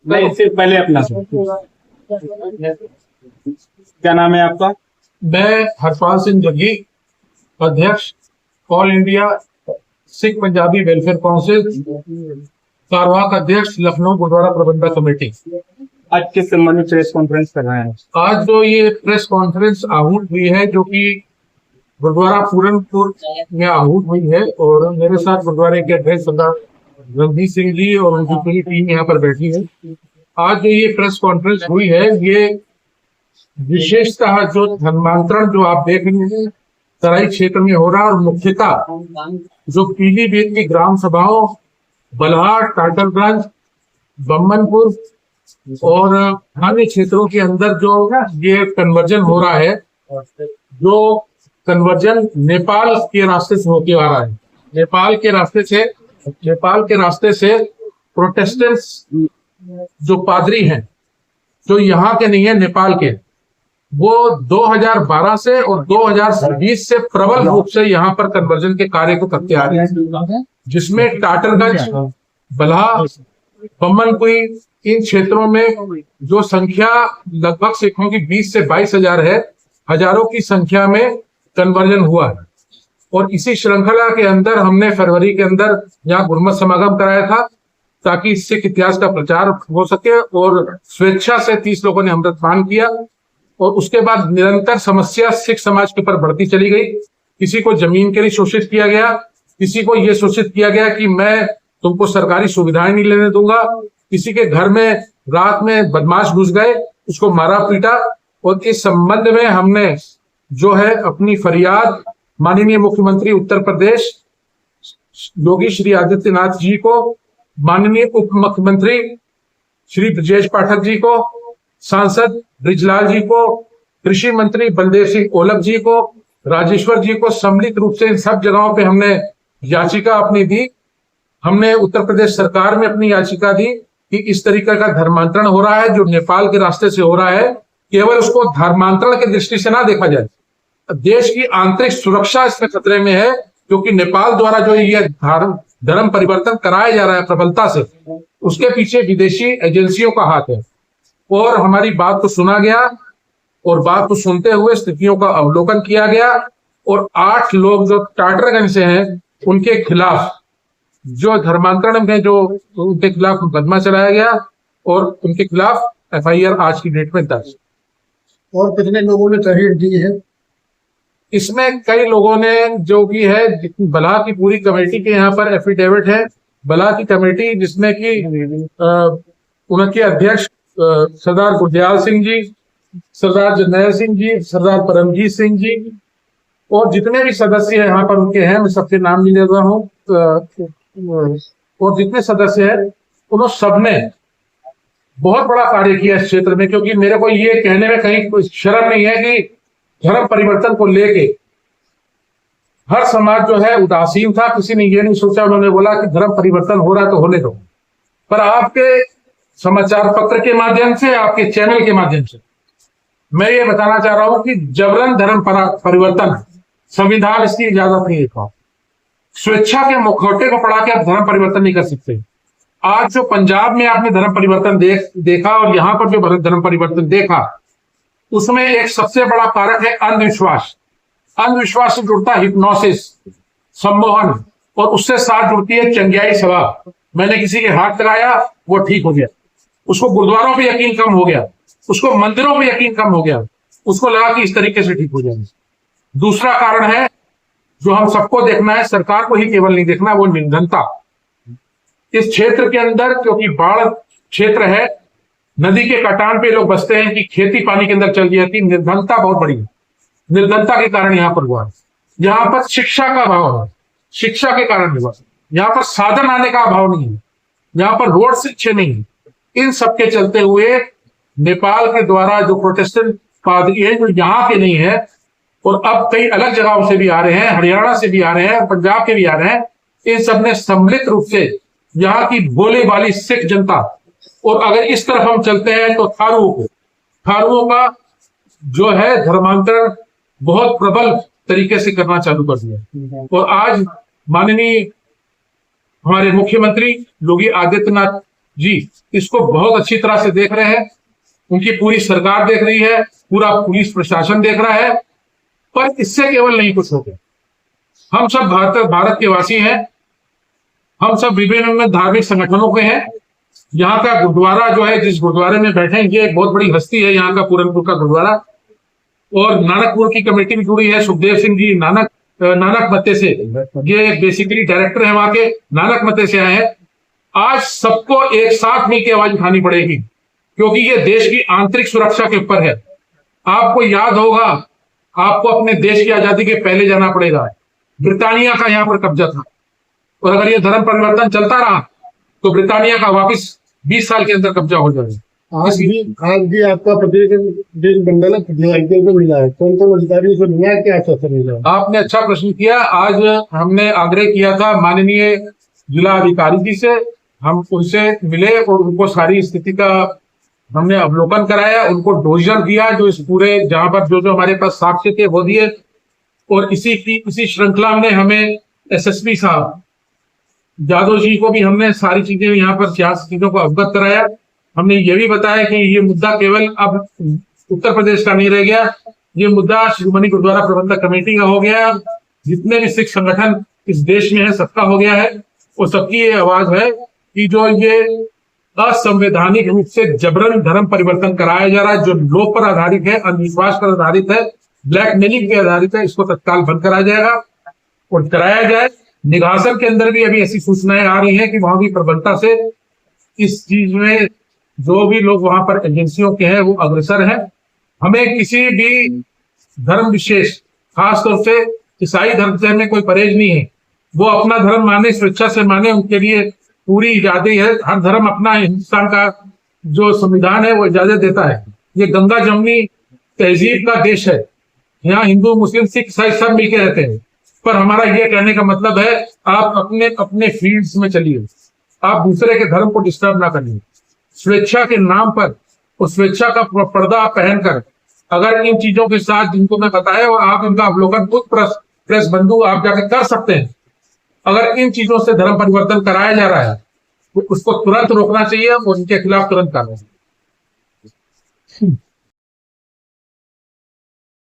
नहीं, सिर्फ पहले अपना क्या नाम है आपका? मैं हरपाल सिंह जग्गी, अध्यक्ष All India Sikh Punjabi Welfare Council, कारवाक अध्यक्ष, लखनऊ गुरुद्वारा प्रबंधक कमेटी। आज किस संबंध में प्रेस कॉन्फ्रेंस कर रहे हैं? आज जो ये प्रेस कॉन्फ्रेंस आहूत हुई है, जो कि गुरुद्वारा पूरनपुर में आहूत हुई है, और मेरे साथ गुरुद्वारे के अध्यक्ष सरदार रणजीत सिंह जी और उनकी पूरी टीम यहाँ पर बैठी है। आज जो ये प्रेस कॉन्फ्रेंस हुई है, ये विशेषतः जो धर्मांतरण जो आप देख रहे हैं तराई क्षेत्र में हो रहा है, और मुख्यतः जो पीलीभीत की ग्राम सभाओं बलहार, टाटलगंज, बम्बनपुर और अन्य क्षेत्रों के अंदर जो ये कन्वर्जन हो रहा है, जो कन्वर्जन नेपाल के रास्ते से होके आ रहा है। नेपाल के रास्ते से प्रोटेस्टेंट्स जो पादरी हैं, जो यहाँ के नहीं है, नेपाल के, वो 2012 से और 2020 से प्रबल रूप से यहाँ पर कन्वर्जन के कार्य को करते आ रहे हैं, जिसमें टाटलगंज, बल्हा, बम्बनपुरी, इन क्षेत्रों में जो संख्या लगभग सिखों की 20 से 22 हजार है, हजारों की संख्या में कन्वर्जन हुआ है। और इसी श्रृंखला के अंदर हमने फरवरी के अंदर यहाँ गुरमत समागम कराया था, ताकि सिख इतिहास का प्रचार हो सके, और स्वेच्छा से 30 लोगों ने अमृतपान किया। और उसके बाद निरंतर समस्या सिख समाज के ऊपर बढ़ती चली गई। किसी को जमीन के लिए शोषित किया गया, किसी को यह शोषित किया गया कि मैं तुमको सरकारी सुविधाएं नहीं लेने दूंगा, किसी के घर में रात में बदमाश घुस गए, उसको मारा पीटा। और इस संबंध में हमने जो है अपनी फरियाद माननीय मुख्यमंत्री उत्तर प्रदेश योगी श्री आदित्यनाथ जी को, माननीय उप मुख्यमंत्री श्री ब्रजेश पाठक जी को, सांसद ब्रिजलाल जी को, कृषि मंत्री बलदेव सिंह ओलख जी को, राजेश्वर जी को, सम्मिलित रूप से इन सब जगहों पे हमने याचिका अपनी दी। हमने उत्तर प्रदेश सरकार में अपनी याचिका दी कि इस तरीके का धर्मांतरण हो रहा है, जो नेपाल के रास्ते से हो रहा है, केवल उसको धर्मांतरण की दृष्टि से ना देखा जाए। देश की आंतरिक सुरक्षा इसमें खतरे में है, क्योंकि नेपाल द्वारा जो ये धर्म परिवर्तन कराया जा रहा है प्रबलता से, उसके पीछे विदेशी एजेंसियों का हाथ है। और हमारी बात को सुना गया, और बात को सुनते हुए स्थितियों का अवलोकन किया गया, और 8 लोग जो टाटलगंज से हैं उनके खिलाफ जो धर्मांतरण में जो उनके खिलाफ मुकदमा चलाया गया, और उनके खिलाफ FIR आज की डेट में दर्ज। और कितने लोगों ने तहरीर दी है? इसमें कई लोगों ने जो भी है, बलहा की पूरी कमेटी के यहाँ पर एफिडेविट है। बलहा की कमेटी जिसमें कि उनके अध्यक्ष सरदार गुरदयाल सिंह जी, सरदार जरनैल सिंह जी, सरदार परमजीत सिंह जी, और जितने भी सदस्य हैं यहाँ पर उनके हैं, मैं सबके नाम नहीं ले रहा हूँ। और जितने सदस्य हैं उन्होंने सबने बहुत बड़ा कार्य किया इस क्षेत्र में, क्योंकि मेरे को ये कहने में कहीं कोई शर्म नहीं है कि धर्म परिवर्तन को लेके हर समाज जो है उदासीन था। किसी ने ये नहीं सोचा, उन्होंने बोला कि धर्म परिवर्तन हो रहा है तो होने दो। पर आपके समाचार पत्र के माध्यम से, आपके चैनल के माध्यम से मैं ये बताना चाह रहा हूं कि जबरन धर्म परिवर्तन, संविधान इसकी इजाजत नहीं देता। स्वेच्छा के मुखौटे को पढ़ा के आप धर्म परिवर्तन नहीं कर सकते। आज जो पंजाब में आपने धर्म परिवर्तन देखा, और यहां पर जो धर्म परिवर्तन देखा, उसमें एक सबसे बड़ा कारक है अंधविश्वास। अंधविश्वास से जुड़ता है हिप्नोसिस, सम्मोहन, और उससे साथ जुड़ती है चंगियाई सभा। मैंने किसी के हाथ लगाया, वो ठीक हो गया, उसको गुरुद्वारों पे यकीन कम हो गया, उसको मंदिरों पे यकीन कम हो गया, उसको लगा कि इस तरीके से ठीक हो जाएगा। दूसरा कारण है जो हम सबको देखना है, सरकार को ही केवल नहीं देखना, वो निर्धनता। इस क्षेत्र के अंदर क्योंकि बाढ़ क्षेत्र है, नदी के कटान पे लोग बसते हैं कि खेती पानी के अंदर चल जाती, निर्धनता बहुत बड़ी है। निर्धनता के कारण यहाँ पर हुआ है। यहाँ पर शिक्षा का अभाव है, शिक्षा के कारण हुआ। यहाँ पर साधन आने का अभाव नहीं है, यहाँ पर रोड से अच्छे नहीं है। इन सबके चलते हुए नेपाल के द्वारा जो प्रोटेस्टेंट पादरी है, जो यहाँ के नहीं है, और अब कई अलग जगहों से भी आ रहे हैं, हरियाणा से भी आ रहे हैं, पंजाब के भी आ रहे हैं, इन सब ने सम्मिलित रूप से यहाँ की भोली भाली सिख जनता, और अगर इस तरफ हम चलते हैं तो थारुओं का जो है धर्मांतरण बहुत प्रबल तरीके से करना चालू कर दिया। और आज माननीय हमारे मुख्यमंत्री योगी आदित्यनाथ जी इसको बहुत अच्छी तरह से देख रहे हैं, उनकी पूरी सरकार देख रही है, पूरा पुलिस प्रशासन देख रहा है। पर इससे केवल नहीं कुछ हो गया। हम सब भारत के वासी हैं, हम सब विभिन्न धार्मिक संगठनों के हैं। यहाँ का गुरुद्वारा जो है, जिस गुरुद्वारे में बैठे हैं, ये एक बहुत बड़ी हस्ती है यहाँ का पूरनपुर का गुरुद्वारा। और नानकपुर की कमेटी भी जुड़ी है, सुखदेव सिंह जी नानक मत्ते से, ये बेसिकली डायरेक्टर है वहां के, नानक मत्ते से आए हैं। आज सबको एक साथ मिलकर आवाज उठानी पड़ेगी, क्योंकि ये देश की आंतरिक सुरक्षा के ऊपर है। आपको याद होगा, आपको अपने देश की आजादी के पहले जाना पड़ेगा। ब्रिटानिया का यहाँ पर कब्जा था, और अगर ये धर्म परिवर्तन चलता रहा तो ब्रिटानिया का वापस 20 साल के अंदर कब्जा हो जाएगा। आज भी आपका प्रदेश मंडल अधिकारियों को मिला है, कौन कौन अधिकारियों को मिला है, क्या आश्वासन मिला? आपने अच्छा प्रश्न किया। आज हमने आग्रह किया था माननीय जिला अधिकारी जी से, हम उनसे मिले और उनको सारी स्थिति का हमने अवलोकन कराया, उनको डोजर दिया, जो इस पूरे जहां पर जो हमारे पास साक्ष्य थे वो दिए। और इसी श्रृंखला में हमें एसएसपी साहब जादव जी को भी हमने सारी चीजें यहाँ पर सियासी चीजों को अवगत कराया। हमने ये भी बताया कि ये मुद्दा केवल अब उत्तर प्रदेश का नहीं रह गया, ये मुद्दा शिरोमणि गुरुद्वारा प्रबंधक कमेटी का हो गया, जितने भी सिख संगठन इस देश में है सबका हो गया है। और सबकी ये आवाज है कि जो ये असंवैधानिक रूप से जबरन धर्म परिवर्तन कराया जा रहा है, जो लोभ पर आधारित है, अंधविश्वास पर आधारित है, ब्लैकमेलिंग पे आधारित है, इसको तत्काल बंद कराया जाएगा और कराया जाए। निघासन के अंदर भी अभी ऐसी सूचनाएं आ रही हैं कि वहां भी प्रबलता से इस चीज में जो भी लोग वहां पर एजेंसियों के हैं वो अग्रसर हैं। हमें किसी भी धर्म विशेष, खासतौर से ईसाई धर्म से हमें कोई परहेज नहीं है। वो अपना धर्म माने, स्वेच्छा से माने, उनके लिए पूरी आजादी है। हर धर्म अपना, हिंदुस्तान का जो संविधान है वो इजाजत देता है। ये गंगा जमुनी तहजीब का देश है, यहाँ हिंदू मुस्लिम सिख ईसाई सब मिलके रहते हैं। पर हमारा ये कहने का मतलब है, आप अपने अपने फील्ड्स में चलिए, आप दूसरे के धर्म को डिस्टर्ब ना करिए। स्वेच्छा के नाम पर और स्वेच्छा का पर्दा पहनकर अगर इन चीजों के साथ, जिनको मैं बताया, और आप इनका अवलोकन खुद प्रेस बंधु आप जाके कर सकते हैं। अगर इन चीजों से धर्म परिवर्तन कराया जा रहा है तो उसको तुरंत रोकना चाहिए और उनके खिलाफ तुरंत कार्रवाई।